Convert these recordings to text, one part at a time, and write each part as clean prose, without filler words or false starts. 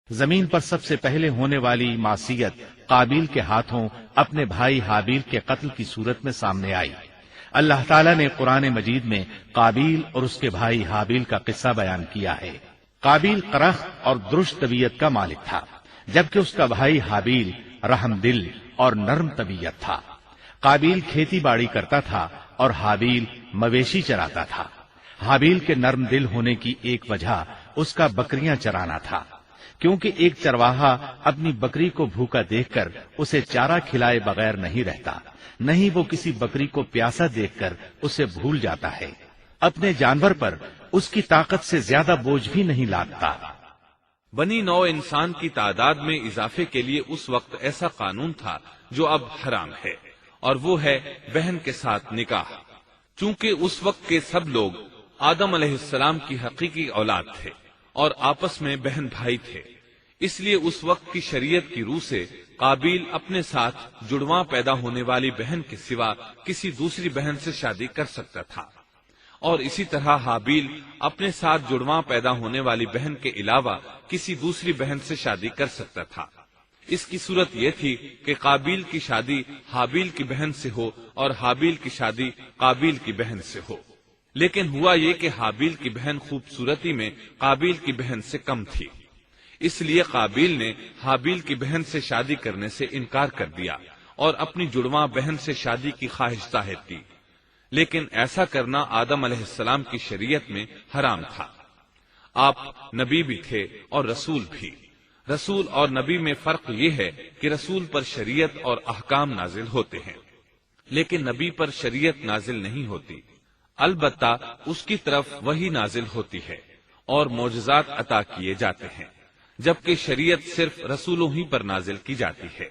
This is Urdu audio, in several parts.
زمین پر سب سے پہلے ہونے والی معصیت قابیل کے ہاتھوں اپنے بھائی حابیل کے قتل کی صورت میں سامنے آئی۔ اللہ تعالیٰ نے قرآن مجید میں قابیل اور اس کے بھائی حابیل کا قصہ بیان کیا ہے۔ قابیل قرخ اور درشت طبیعت کا مالک تھا، جبکہ اس کا بھائی حابیل رحم دل اور نرم طبیعت تھا۔ قابیل کھیتی باڑی کرتا تھا اور حابیل مویشی چراتا تھا۔ حابیل کے نرم دل ہونے کی ایک وجہ اس کا بکریاں چرانا تھا، کیونکہ ایک چرواہا اپنی بکری کو بھوکا دیکھ کر اسے چارہ کھلائے بغیر نہیں رہتا، نہیں وہ کسی بکری کو پیاسا دیکھ کر اسے بھول جاتا ہے۔ اپنے جانور پر اس کی طاقت سے زیادہ بوجھ بھی نہیں لادتا۔ بنی نوع انسان کی تعداد میں اضافے کے لیے اس وقت ایسا قانون تھا جو اب حرام ہے، اور وہ ہے بہن کے ساتھ نکاح۔ چونکہ اس وقت کے سب لوگ آدم علیہ السلام کی حقیقی اولاد تھے اور آپس میں بہن بھائی تھے، اس لیے اس وقت کی شریعت کی روح سے قابیل اپنے ساتھ جڑواں پیدا ہونے والی بہن کے سوا کسی دوسری بہن سے شادی کر سکتا تھا، اور اسی طرح حابیل اپنے ساتھ جڑواں پیدا ہونے والی بہن کے علاوہ کسی دوسری بہن سے شادی کر سکتا تھا۔ اس کی صورت یہ تھی کہ قابیل کی شادی حابیل کی بہن سے ہو اور حابیل کی شادی قابیل کی بہن سے ہو، لیکن ہوا یہ کہ حابیل کی بہن خوبصورتی میں قابیل کی بہن سے کم تھی، اس لیے قابیل نے حابیل کی بہن سے شادی کرنے سے انکار کر دیا اور اپنی جڑواں بہن سے شادی کی خواہش ظاہر کی، لیکن ایسا کرنا آدم علیہ السلام کی شریعت میں حرام تھا۔ آپ نبی بھی تھے اور رسول بھی۔ رسول اور نبی میں فرق یہ ہے کہ رسول پر شریعت اور احکام نازل ہوتے ہیں، لیکن نبی پر شریعت نازل نہیں ہوتی، البتہ اس کی طرف وحی نازل ہوتی ہے اور معجزات عطا کیے جاتے ہیں، جبکہ شریعت صرف رسولوں ہی پر نازل کی جاتی ہے۔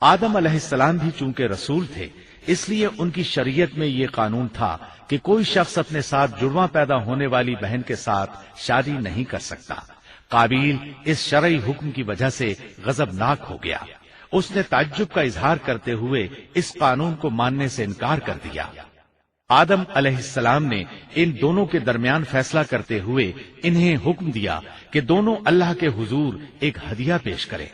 آدم علیہ السلام بھی چونکہ رسول تھے، اس لیے ان کی شریعت میں یہ قانون تھا کہ کوئی شخص اپنے ساتھ جڑواں پیدا ہونے والی بہن کے ساتھ شادی نہیں کر سکتا۔ قابیل اس شرعی حکم کی وجہ سے غضبناک ہو گیا۔ اس نے تعجب کا اظہار کرتے ہوئے اس قانون کو ماننے سے انکار کر دیا۔ آدم علیہ السلام نے ان دونوں کے درمیان فیصلہ کرتے ہوئے انہیں حکم دیا کہ دونوں اللہ کے حضور ایک ہدیہ پیش کریں۔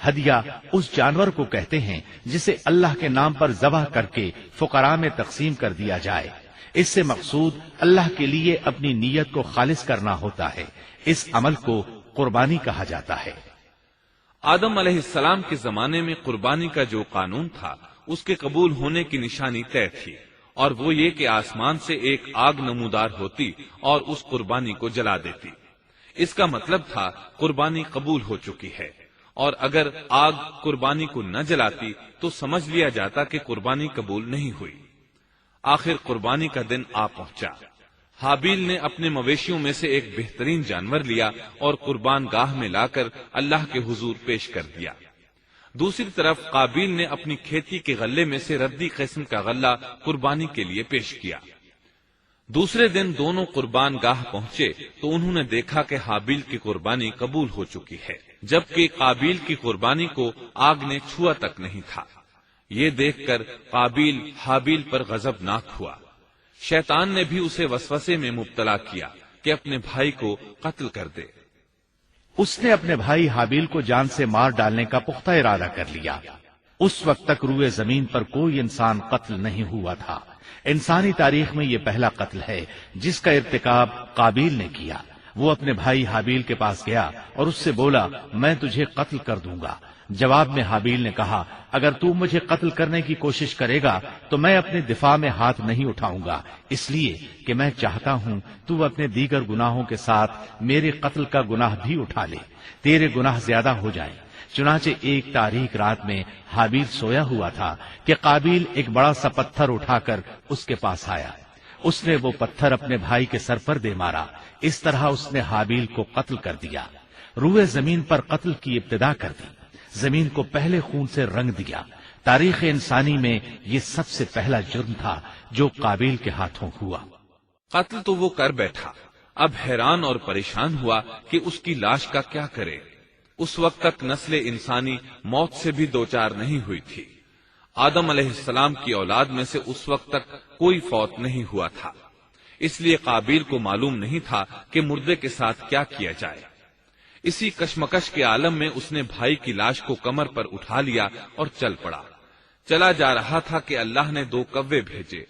ہدیہ اس جانور کو کہتے ہیں جسے اللہ کے نام پر ذبح کر کے فقراء میں تقسیم کر دیا جائے۔ اس سے مقصود اللہ کے لیے اپنی نیت کو خالص کرنا ہوتا ہے۔ اس عمل کو قربانی کہا جاتا ہے۔ آدم علیہ السلام کے زمانے میں قربانی کا جو قانون تھا اس کے قبول ہونے کی نشانی طے تھی، اور وہ یہ کہ آسمان سے ایک آگ نمودار ہوتی اور اس قربانی کو جلا دیتی۔ اس کا مطلب تھا قربانی قبول ہو چکی ہے، اور اگر آگ قربانی کو نہ جلاتی تو سمجھ لیا جاتا کہ قربانی قبول نہیں ہوئی۔ آخر قربانی کا دن آ پہنچا۔ حابیل نے اپنے مویشیوں میں سے ایک بہترین جانور لیا اور قربان گاہ میں لا کر اللہ کے حضور پیش کر دیا۔ دوسری طرف قابیل نے اپنی کھیتی کے غلے میں سے ردی قسم کا غلہ قربانی کے لیے پیش کیا۔ دوسرے دن دونوں قربان گاہ پہنچے تو انہوں نے دیکھا کہ حابیل کی قربانی قبول ہو چکی ہے، جبکہ قابیل کی قربانی کو آگ نے چھوا تک نہیں تھا۔ یہ دیکھ کر قابیل حابیل پر غضبناک ہوا۔ شیطان نے بھی اسے وسوسے میں مبتلا کیا کہ اپنے بھائی کو قتل کر دے۔ اس نے اپنے بھائی حابیل کو جان سے مار ڈالنے کا پختہ ارادہ کر لیا۔ اس وقت تک روئے زمین پر کوئی انسان قتل نہیں ہوا تھا۔ انسانی تاریخ میں یہ پہلا قتل ہے جس کا ارتکاب قابیل نے کیا۔ وہ اپنے بھائی حابیل کے پاس گیا اور اس سے بولا، میں تجھے قتل کر دوں گا۔ جواب میں حابیل نے کہا، اگر تو مجھے قتل کرنے کی کوشش کرے گا تو میں اپنے دفاع میں ہاتھ نہیں اٹھاؤں گا، اس لیے کہ میں چاہتا ہوں تو اپنے دیگر گناہوں کے ساتھ میرے قتل کا گناہ بھی اٹھا لے، تیرے گناہ زیادہ ہو جائیں۔ چنانچہ ایک تاریک رات میں حابیل سویا ہوا تھا کہ قابیل ایک بڑا سا پتھر اٹھا کر اس کے پاس آیا۔ اس نے وہ پتھر اپنے بھائی کے سر پر دے مارا۔ اس طرح اس نے حابیل کو قتل کر دیا۔ روئے زمین پر قتل کی ابتدا کر دی، زمین کو پہلے خون سے رنگ دیا۔ تاریخ انسانی میں یہ سب سے پہلا جرم تھا جو قابیل کے ہاتھوں ہوا۔ قتل تو وہ کر بیٹھا، اب حیران اور پریشان ہوا کہ اس کی لاش کا کیا کرے۔ اس وقت تک نسل انسانی موت سے بھی دوچار نہیں ہوئی تھی۔ آدم علیہ السلام کی اولاد میں سے اس وقت تک کوئی فوت نہیں ہوا تھا، اس لیے قابیل کو معلوم نہیں تھا کہ مردے کے ساتھ کیا کیا جائے۔ اسی کشمکش کے عالم میں اس نے بھائی کی لاش کو کمر پر اٹھا لیا اور چل پڑا۔ چلا جا رہا تھا کہ اللہ نے 2 کوے بھیجے۔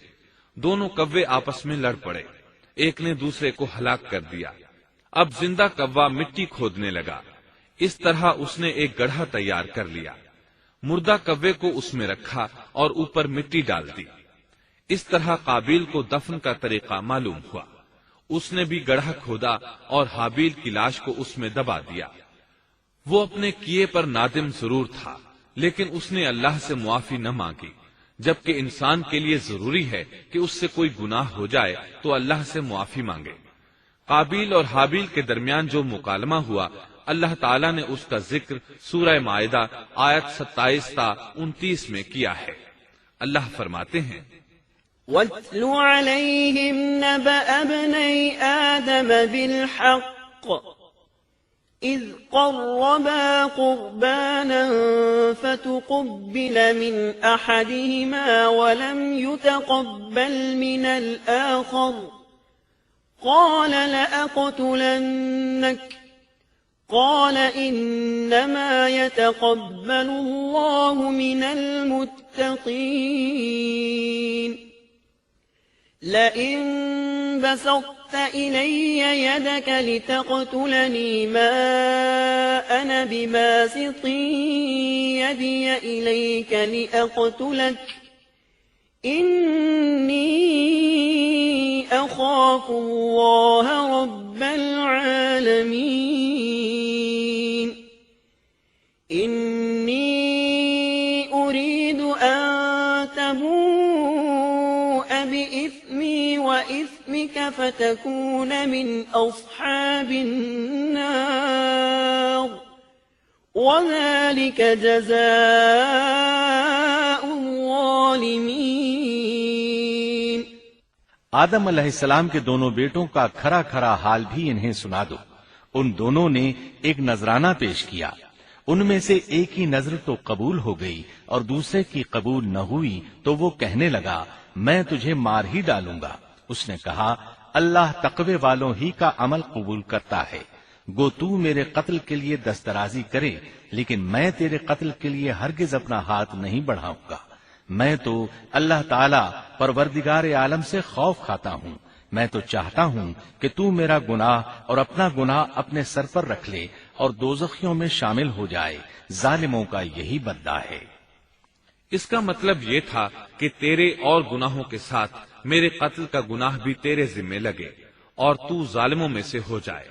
دونوں کوے آپس میں لڑ پڑے، ایک نے دوسرے کو ہلاک کر دیا۔ اب زندہ کوا مٹی کھودنے لگا۔ اس طرح اس نے ایک گڑھا تیار کر لیا، مردہ کوے کو اس میں رکھا اور اوپر مٹی ڈال دی۔ اس طرح قابیل کو دفن کا طریقہ معلوم ہوا۔ اس نے بھی گڑھا کھودا اور حابیل کی لاش کو اس میں دبا دیا۔ وہ اپنے کیے پر نادم ضرور تھا، لیکن اس نے اللہ سے معافی نہ مانگی، جبکہ انسان کے لیے ضروری ہے کہ اس سے کوئی گناہ ہو جائے تو اللہ سے معافی مانگے۔ قابیل اور حابیل کے درمیان جو مکالمہ ہوا، اللہ تعالیٰ نے اس کا ذکر سورہ مائدہ آیت 27 تا 29 میں کیا ہے۔ اللہ فرماتے ہیں، وَاتْلُ عَلَيْهِمْ نَبَأَ ابْنَيْ آدَمَ بِالْحَقِّ إِذْ قَرَّبَا قُرْبَانًا فَتُقُبِّلَ مِنْ أَحَدِهِمَا وَلَمْ يُتَقَبَّلْ مِنَ الْآخَرِ قَالَ لَأَقْتُلَنَّكَ قال إنما يتقبل الله من المتقين لئن بسطت إلي يدك لتقتلني ما أنا بباسط يدي إليك لأقتلك إني أخاف الله رب العالمين إني أريد أن تبوء بإثمي وإثمك فتكون من أصحاب النار وذلك جزاء الظالمين۔ آدم علیہ السلام کے دونوں بیٹوں کا کھرا کھرا حال بھی انہیں سنا دو۔ ان دونوں نے ایک نذرانہ پیش کیا، ان میں سے ایک کی نذر تو قبول ہو گئی اور دوسرے کی قبول نہ ہوئی تو وہ کہنے لگا میں تجھے مار ہی ڈالوں گا۔ اس نے کہا اللہ تقوی والوں ہی کا عمل قبول کرتا ہے، گو تو میرے قتل کے لیے دسترازی کرے لیکن میں تیرے قتل کے لیے ہرگز اپنا ہاتھ نہیں بڑھاؤں گا۔ میں تو اللہ تعالی پروردگار عالم سے خوف کھاتا ہوں، میں تو چاہتا ہوں کہ تو میرا گناہ اور اپنا گناہ اپنے سر پر رکھ لے اور دوزخیوں میں شامل ہو جائے، ظالموں کا یہی بدلہ ہے۔ اس کا مطلب یہ تھا کہ تیرے اور گناہوں کے ساتھ میرے قتل کا گناہ بھی تیرے ذمہ لگے اور تو ظالموں میں سے ہو جائے۔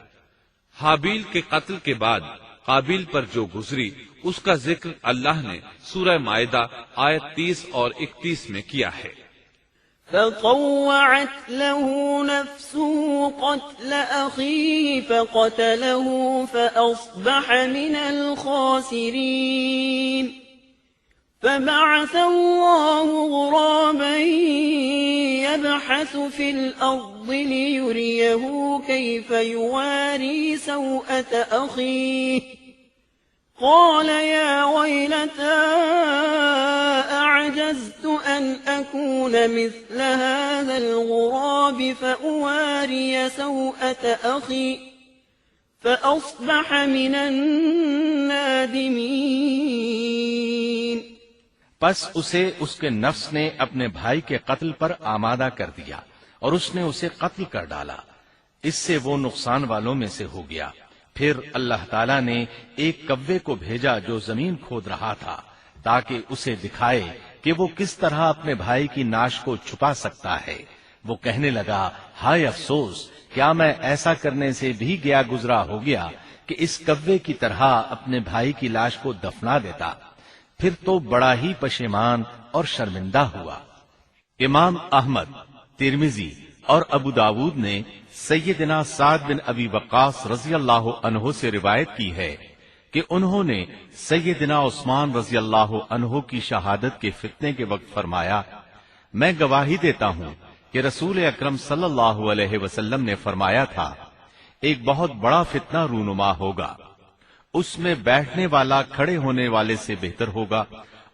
حابیل کے قتل کے بعد قابیل پر جو گزری اس کا ذکر اللہ نے سورہ مائدہ آیت 30 اور 31 میں کیا ہے۔ فطوعت له نفسه قتل أخيه فقتله فأصبح من الخاسرين فبعث الله غرابا يبحث في الأرض ليريه كيف يواري سوءة أخيه قال يا ويلتى أعجزت أن أكون مثل هذا الغراب فأواري سوءة أخي فأصبح من النادمين۔ پس اسے اس کے نفس نے اپنے بھائی کے قتل پر آمادہ کر دیا اور اس نے اسے قتل کر ڈالا، اس سے وہ نقصان والوں میں سے ہو گیا۔ پھر اللہ تعالیٰ نے ایک کوے کو بھیجا جو زمین کھود رہا تھا تاکہ اسے دکھائے کہ وہ کس طرح اپنے بھائی کی ناش کو چھپا سکتا ہے۔ وہ کہنے لگا ہائے افسوس، کیا میں ایسا کرنے سے بھی گیا گزرا ہو گیا کہ اس کوے کی طرح اپنے بھائی کی لاش کو دفنا دیتا، پھر تو بڑا ہی پشیمان اور شرمندہ ہوا۔ امام احمد، ترمذی اور ابو داود نے سیدنا سعد بن ابی وقاص رضی اللہ عنہ سے روایت کی ہے کہ انہوں نے سیدنا عثمان رضی اللہ عنہ کی شہادت کے فتنے کے وقت فرمایا میں گواہی دیتا ہوں کہ رسول اکرم صلی اللہ علیہ وسلم نے فرمایا تھا ایک بہت بڑا فتنہ رونما ہوگا، اس میں بیٹھنے والا کھڑے ہونے والے سے بہتر ہوگا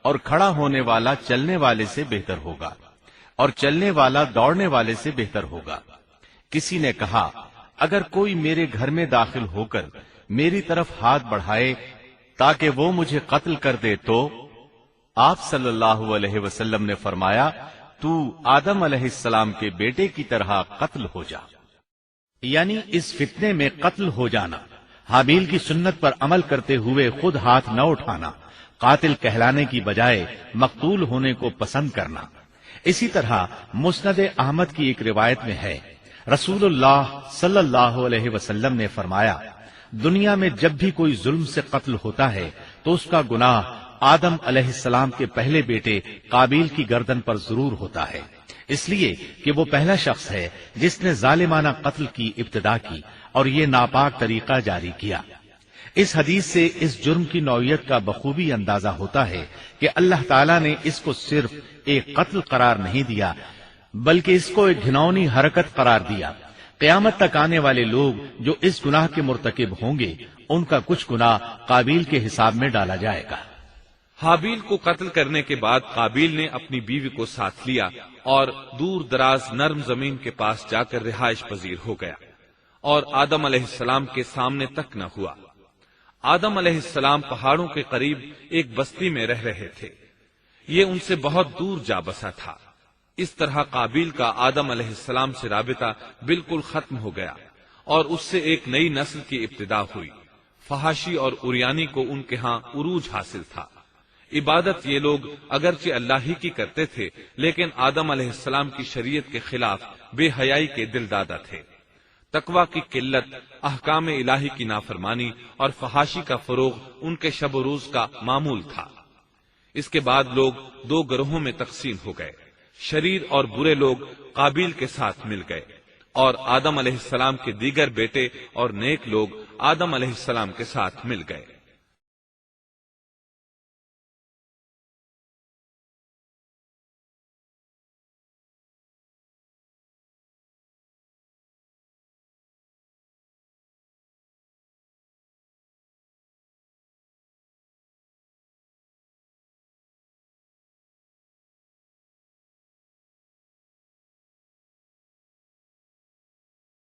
اور کھڑا ہونے والا چلنے والے سے بہتر ہوگا اور چلنے والا دوڑنے والے سے بہتر ہوگا۔ کسی نے کہا اگر کوئی میرے گھر میں داخل ہو کر میری طرف ہاتھ بڑھائے تاکہ وہ مجھے قتل کر دے تو آپ صلی اللہ علیہ وسلم نے فرمایا تو آدم علیہ السلام کے بیٹے کی طرح قتل ہو جا، یعنی اس فتنے میں قتل ہو جانا، حابیل کی سنت پر عمل کرتے ہوئے خود ہاتھ نہ اٹھانا، قاتل کہلانے کی بجائے مقتول ہونے کو پسند کرنا۔ اسی طرح مسند احمد کی ایک روایت میں ہے، رسول اللہ صلی اللہ علیہ وسلم نے فرمایا، دنیا میں جب بھی کوئی ظلم سے قتل ہوتا ہے تو اس کا گناہ آدم علیہ السلام کے پہلے بیٹے قابیل کی گردن پر ضرور ہوتا ہے، اس لیے کہ وہ پہلا شخص ہے جس نے ظالمانہ قتل کی ابتدا کی اور یہ ناپاک طریقہ جاری کیا۔ اس حدیث سے اس جرم کی نوعیت کا بخوبی اندازہ ہوتا ہے کہ اللہ تعالیٰ نے اس کو صرف ایک قتل قرار نہیں دیا بلکہ اس کو ایک گھناؤنی حرکت قرار دیا۔ قیامت تک آنے والے لوگ جو اس گناہ کے مرتکب ہوں گے ان کا کچھ گناہ قابیل کے حساب میں ڈالا جائے گا۔ حابیل کو قتل کرنے کے بعد قابیل نے اپنی بیوی کو ساتھ لیا اور دور دراز نرم زمین کے پاس جا کر رہائش پذیر ہو گیا اور آدم علیہ السلام کے سامنے تک نہ ہوا۔ آدم علیہ السلام پہاڑوں کے قریب ایک بستی میں رہ رہے تھے، یہ ان سے بہت دور جا بسا تھا۔ اس طرح قابیل کا آدم علیہ السلام سے رابطہ بالکل ختم ہو گیا اور اس سے ایک نئی نسل کی ابتدا ہوئی۔ فحاشی اور اریانی کو ان کے ہاں عروج حاصل تھا۔ عبادت یہ لوگ اگرچہ اللہ ہی کی کرتے تھے لیکن آدم علیہ السلام کی شریعت کے خلاف بے حیائی کے دل دادا تھے۔ تقوی کی قلت، احکام الہی کی نافرمانی اور فحاشی کا فروغ ان کے شب و روز کا معمول تھا۔ اس کے بعد لوگ دو گروہوں میں تقسیم ہو گئے، شریر اور برے لوگ قابیل کے ساتھ مل گئے اور آدم علیہ السلام کے دیگر بیٹے اور نیک لوگ آدم علیہ السلام کے ساتھ مل گئے۔